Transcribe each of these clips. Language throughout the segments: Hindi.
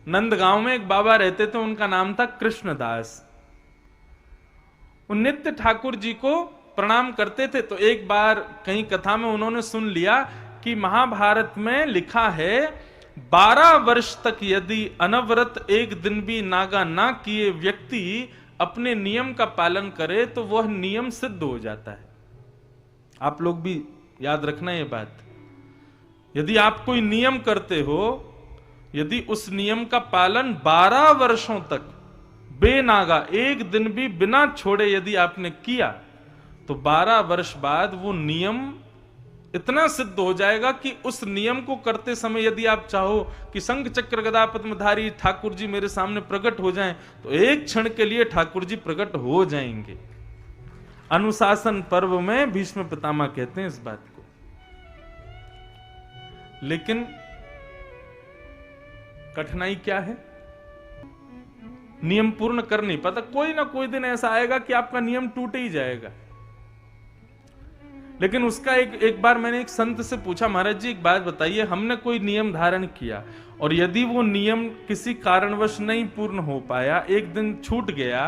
नंदगांव में एक बाबा रहते थे, उनका नाम था कृष्णदास। वो नित्य ठाकुर जी को प्रणाम करते थे। तो एक बार कहीं कथा में उन्होंने सुन लिया कि महाभारत में लिखा है 12 वर्ष तक यदि अनवरत एक दिन भी नागा ना किए व्यक्ति अपने नियम का पालन करे तो वह नियम सिद्ध हो जाता है। आप लोग भी याद रखना ये बात। यदि आप कोई नियम करते हो, यदि उस नियम का पालन 12 वर्षों तक बेनागा एक दिन भी बिना छोड़े यदि आपने किया तो 12 वर्ष बाद वो नियम इतना सिद्ध हो जाएगा कि उस नियम को करते समय यदि आप चाहो कि शंख चक्र गदा पद्मधारी ठाकुर जी मेरे सामने प्रकट हो जाएं तो एक क्षण के लिए ठाकुर जी प्रकट हो जाएंगे। अनुशासन पर्व में भीष्म पितामह कहते हैं इस बात को। लेकिन कठिनाई क्या है? नियम पूर्ण कर नहीं पाता। कोई ना कोई दिन ऐसा आएगा कि आपका नियम टूट ही जाएगा। लेकिन उसका एक बार मैंने एक संत से पूछा, महाराज जी एक बात बताइए, हमने कोई नियम धारण किया और यदि वो नियम किसी कारणवश नहीं पूर्ण हो पाया, एक दिन छूट गया,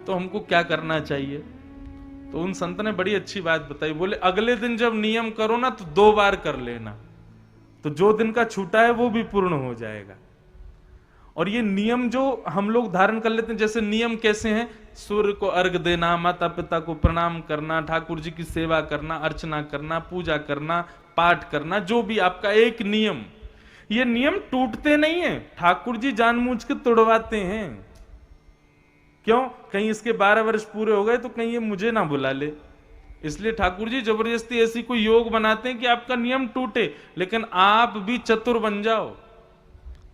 तो हमको क्या करना चाहिए? तो उन संत ने बड़ी अच्छी बात बताई। बोले अगले दिन जब नियम करो ना तो 2 बार कर लेना, तो जो दिन का छूटा है वो भी पूर्ण हो जाएगा। और ये नियम जो हम लोग धारण कर लेते हैं, जैसे नियम कैसे हैं? सूर्य को अर्घ देना, माता पिता को प्रणाम करना, ठाकुर जी की सेवा करना, अर्चना करना, पूजा करना, पाठ करना, जो भी आपका एक नियम, ये नियम टूटते नहीं है। ठाकुर जी जानबूझ के तोड़वाते हैं। क्यों? कहीं इसके 12 वर्ष पूरे हो गए तो कहीं ये मुझे ना बुला ले, इसलिए ठाकुर जी जबरदस्ती ऐसी कोई योग बनाते हैं कि आपका नियम टूटे, लेकिन आप भी चतुर बन जाओ।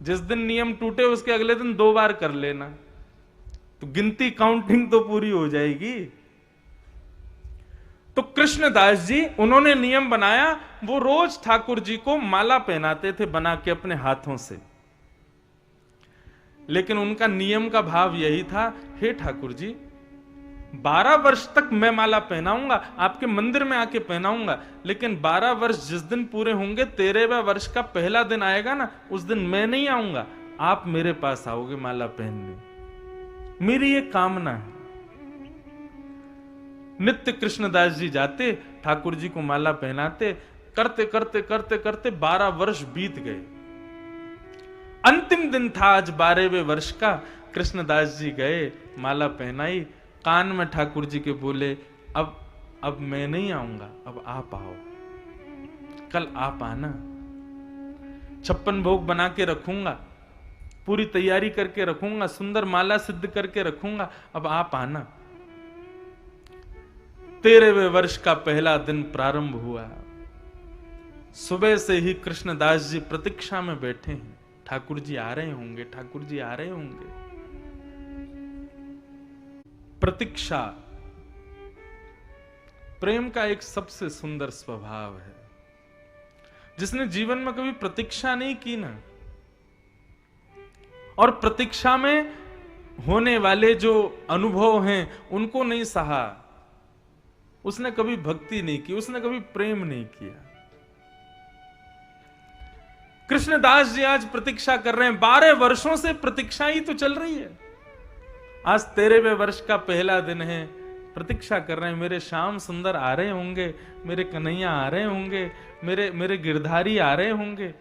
जिस दिन नियम टूटे उसके अगले दिन 2 बार कर लेना, तो गिनती काउंटिंग तो पूरी हो जाएगी। तो कृष्णदास जी उन्होंने नियम बनाया, वो रोज ठाकुर जी को माला पहनाते थे बना के अपने हाथों से। लेकिन उनका नियम का भाव यही था, हे ठाकुर जी 12 वर्ष तक मैं माला पहनाऊंगा, आपके मंदिर में आके पहनाऊंगा, लेकिन 12 वर्ष जिस दिन पूरे होंगे, 13वें वर्ष का पहला दिन आएगा ना, उस दिन मैं नहीं आऊंगा, आप मेरे पास आओगे माला पहनने। मेरी ये कामना है। नित्य कृष्णदास जी जाते, ठाकुर जी को माला पहनाते, करते करते करते करते 12 वर्ष बीत गए। अंतिम दिन था आज 12वें वर्ष का। कृष्णदास जी गए, माला पहनाई, कान में ठाकुर जी के बोले, अब मैं नहीं आऊंगा, अब आप आओ, कल आप आना, 56 भोग बना के रखूंगा, पूरी तैयारी करके रखूंगा, सुंदर माला सिद्ध करके रखूंगा, अब आप आना। 13वें वर्ष का पहला दिन प्रारंभ हुआ। सुबह से ही कृष्णदास जी प्रतीक्षा में बैठे हैं, ठाकुर जी आ रहे होंगे, ठाकुर जी आ रहे होंगे। प्रतीक्षा प्रेम का एक सबसे सुंदर स्वभाव है। जिसने जीवन में कभी प्रतीक्षा नहीं की ना, और प्रतीक्षा में होने वाले जो अनुभव हैं उनको नहीं सहा, उसने कभी भक्ति नहीं की, उसने कभी प्रेम नहीं किया। कृष्णदास जी आज प्रतीक्षा कर रहे हैं, 12 वर्षों से प्रतीक्षा ही तो चल रही है। आज 13वें वर्ष का पहला दिन है, प्रतीक्षा कर रहे हैं, मेरे श्याम सुंदर आ रहे होंगे, मेरे कन्हैया आ रहे होंगे, मेरे गिरधारी आ रहे होंगे।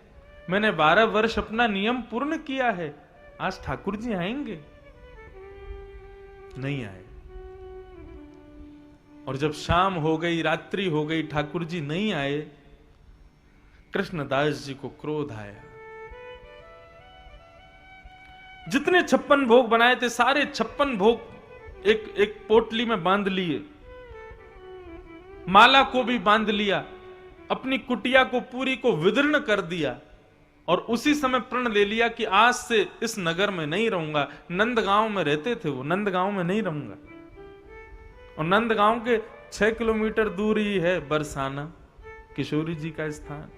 मैंने 12 वर्ष अपना नियम पूर्ण किया है, आज ठाकुर जी आएंगे। नहीं आए। और जब शाम हो गई, रात्रि हो गई, ठाकुर जी नहीं आए, कृष्णदास जी को क्रोध आया। जितने 56 भोग बनाए थे, सारे 56 भोग एक पोटली में बांध लिए, माला को भी बांध लिया, अपनी कुटिया को पूरी को विदीर्ण कर दिया, और उसी समय प्रण ले लिया कि आज से इस नगर में नहीं रहूंगा। नंदगांव में रहते थे वो, नंदगांव में नहीं रहूंगा। और नंदगांव के 6 किलोमीटर दूर ही है बरसाना, किशोरी जी का स्थान।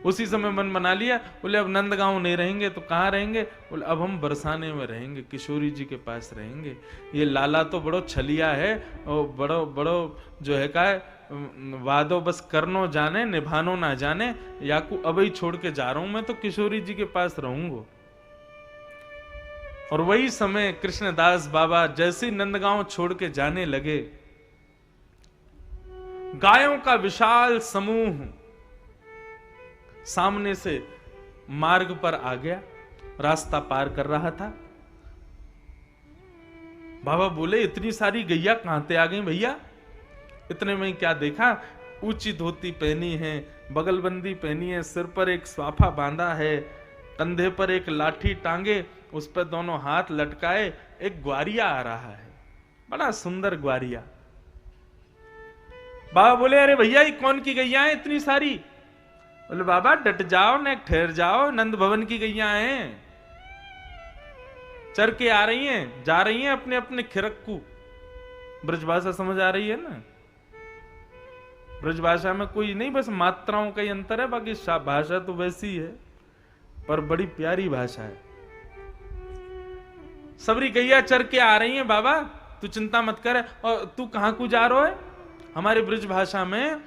उसी समय मन बना लिया, बोले अब नंदगांव नहीं रहेंगे तो कहां रहेंगे? बोले अब हम बरसाने में रहेंगे, किशोरी जी के पास रहेंगे। ये लाला तो बड़ो छलिया है, और बड़ो बड़ो जो है का वादो बस करनो जाने, निभानो ना जाने, याकू अब ही छोड़ के जा रहा हूं मैं, तो किशोरी जी के पास रहूंगा। और वही समय कृष्णदास बाबा जैसे नंदगांव छोड़ के जाने लगे, गायों का विशाल समूह सामने से मार्ग पर आ गया, रास्ता पार कर रहा था। बाबा बोले, इतनी सारी गैया कहां से आ गई भैया? इतने में क्या देखा, ऊंची धोती पहनी है, बगलबंदी पहनी है, सिर पर एक स्वाफा बांधा है, कंधे पर एक लाठी टांगे, उस पर दोनों हाथ लटकाए एक ग्वारिया आ रहा है, बड़ा सुंदर ग्वारिया। बाबा बोले, अरे भैया ये कौन की गैया है इतनी सारी? बोले, बाबा डट जाओ न, ठहर जाओ, नंद भवन की गैया हैं, चर के आ रही हैं, जा रही हैं अपने अपने खिरक्कू। ब्रजभाषा समझ आ रही है ना? ब्रजभाषा में कोई नहीं, बस मात्राओं का ही अंतर है, बाकी भाषा तो वैसी है, पर बड़ी प्यारी भाषा है। सबरी गैया चर के आ रही हैं, बाबा तू चिंता मत कर। और तू कहां को जा रहा है? हमारे ब्रज भाषा में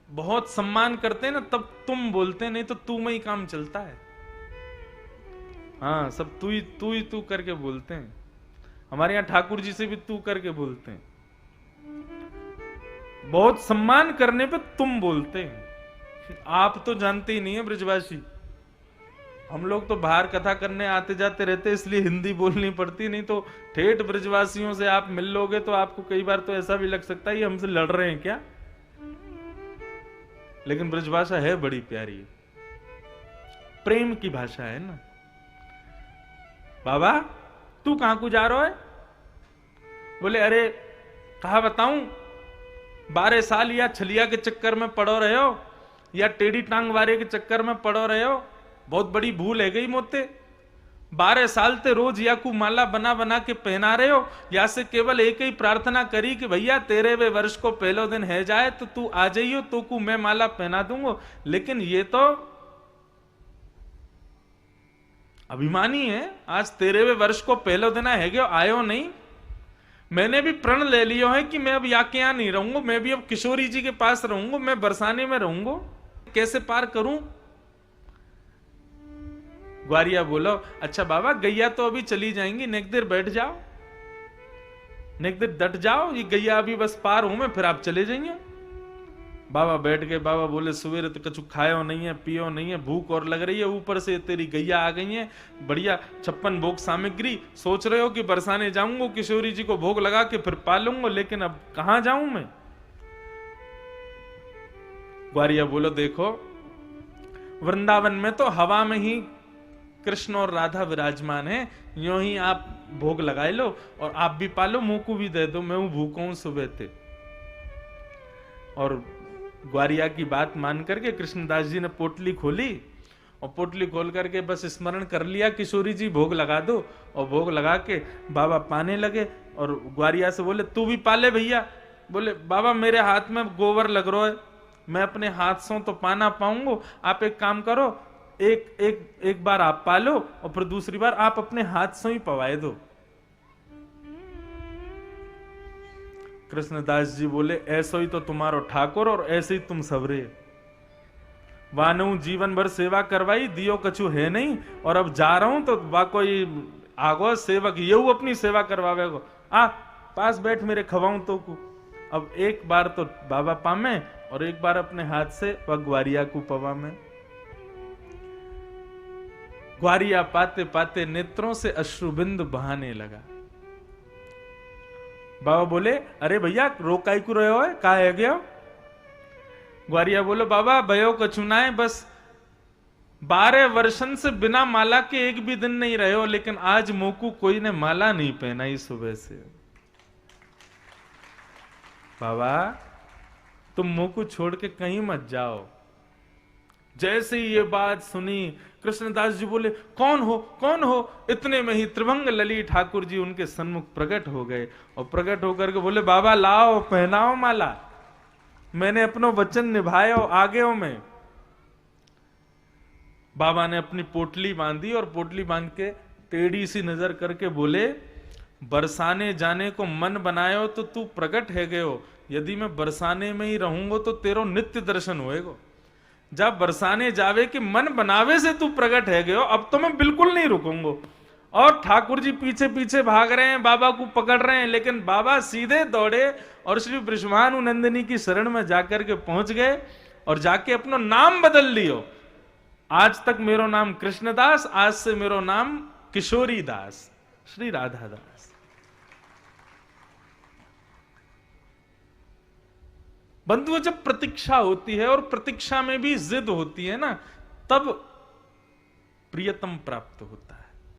बहुत सम्मान करते हैं ना, तब तुम बोलते, नहीं तो तू में ही काम चलता है। हाँ, सब तू करके बोलते हैं। हमारे यहाँ ठाकुर जी से भी तू करके बोलते हैं, बहुत सम्मान करने पे तुम बोलते हैं। आप तो जानते ही नहीं है ब्रजभाषी, हम लोग तो बाहर कथा करने आते जाते रहते, इसलिए हिंदी बोलनी पड़ती, नहीं तो ठेठ ब्रजवासियों से आप मिल लोगे तो आपको कई बार तो ऐसा भी लग सकता है ये हमसे लड़ रहे हैं क्या। लेकिन ब्रजभाषा है बड़ी प्यारी, प्रेम की भाषा है ना। बाबा तू कहां को जा रहा है? बोले, अरे कहा बताऊं, 12 साल या छलिया के चक्कर में पड़ो रहे हो, या टेढ़ी टांग वारे के चक्कर में पड़ो रहे हो, बहुत बड़ी भूल है गई मोते। 12 साल ते रोज या को माला बना बना के पहना रहे हो, या से केवल एक ही प्रार्थना करी कि भैया तेरे वे वर्ष को पहलो दिन है जाए तो तू आ जाइयो, तो को मैं माला पहना दूंगा। लेकिन ये तो अभिमानी है, आज तेरे वे वर्ष को पहलो दिन है गयो, आयो नहीं। मैंने भी प्रण ले लियो है कि मैं अब याके यहां नहीं रहूंगा, मैं भी अब किशोरी जी के पास रहूंगा, मैं बरसाने में रहूंगा, कैसे पार करूं? ग्वारिया बोलो, अच्छा बाबा गैया तो अभी चली जाएंगी, नेक देर बैठ जाओ, नेक देर डट जाओ, ये गैया अभी बस पार हूं मैं, फिर आप चले जाइए। बाबा बैठ गए। बाबा बोले, सवेरे तो कछु खायो नहीं है, पियो नहीं है, भूख और लग रही है, ऊपर से तेरी गैया आ गई है, बढ़िया 56 भोग सामग्री, सोच रहे हो कि बरसाने जाऊंगा, किशोरी जी को भोग लगा के फिर पालूंगा, लेकिन अब कहां जाऊं मैं? ग्वारिया बोलो, देखो वृंदावन में तो हवा में ही कृष्ण और राधा विराजमान है, यूं ही आप भोग लगाए लो और आप भी पालो, मुंह को भी दे दो, मैं हूं भूखा हूं सुबह से। और ग्वारिया की बात मान करके कृष्णदास जी ने पोटली खोली, और पोटली खोल करके बस स्मरण कर लिया किशोरी जी भोग लगा दो, और भोग लगा के बाबा पाने लगे। और ग्वारिया से बोले, तू भी पाले भैया? बोले, बाबा मेरे हाथ में गोबर लग रहा है, मैं अपने हाथ से तो पाना पाऊंगा, आप एक काम करो, एक बार आप पालो और फिर दूसरी बार आप अपने हाथ से ही पवाए दो। कृष्णदास जी बोले, ऐसो ही तो तुम्हारो ठाकुर और ऐसे ही तुम सबरे, वानू जीवन भर सेवा करवाई, दियो कछु है नहीं, और अब जा रहा हूं तो वा कोई आगो सेवक ये अपनी सेवा करवावे गो, आ पास बैठ मेरे खवाऊं तो को। अब एक बार तो बाबा पामे और एक बार अपने हाथ से वह ग्वारिया को पवा में। ग्वारिया पाते पाते नेत्रों से अश्रुबिंद बहाने लगा। बाबा बोले, अरे भैया रोकाई को रहे हो है, कहा है गया? ग्वारिया बोलो, बाबा भयो कछु ना है, बस 12 वर्षन से बिना माला के एक भी दिन नहीं रहे हो, लेकिन आज मोकू कोई ने माला नहीं पहनाई सुबह से। बाबा तुम मोकू छोड़ के कहीं मत जाओ। जैसे ही ये बात सुनी कृष्णदास जी बोले, कौन हो कौन हो? इतने में ही त्रिभंग लली ठाकुर जी उनके सन्मुख प्रकट हो गए, और प्रकट होकर के बोले, बाबा लाओ पहनाओ माला, मैंने अपनो वचन निभाया, आगे हो मैं। बाबा ने अपनी पोटली बांधी और पोटली बांध के टेढ़ी सी नजर करके बोले, बरसाने जाने को मन बनायो तो तू प्रकट है गयो, यदि मैं बरसाने में ही रहूंगा तो तेरो नित्य दर्शन होएगा। जब बरसाने जावे कि मन बनावे से तू प्रकट है गयो, अब तो मैं बिल्कुल नहीं रुकूंगा। और ठाकुर जी पीछे पीछे भाग रहे हैं, बाबा को पकड़ रहे हैं, लेकिन बाबा सीधे दौड़े और श्री बृषभानु नंदिनी की शरण में जाकर के पहुंच गए और जाके अपना नाम बदल लियो। आज तक मेरो नाम कृष्णदास, आज से मेरो नाम किशोरी दास, श्री राधा दास। बंधुओं, जब प्रतीक्षा होती है और प्रतीक्षा में भी जिद होती है ना, तब प्रियतम प्राप्त होता है।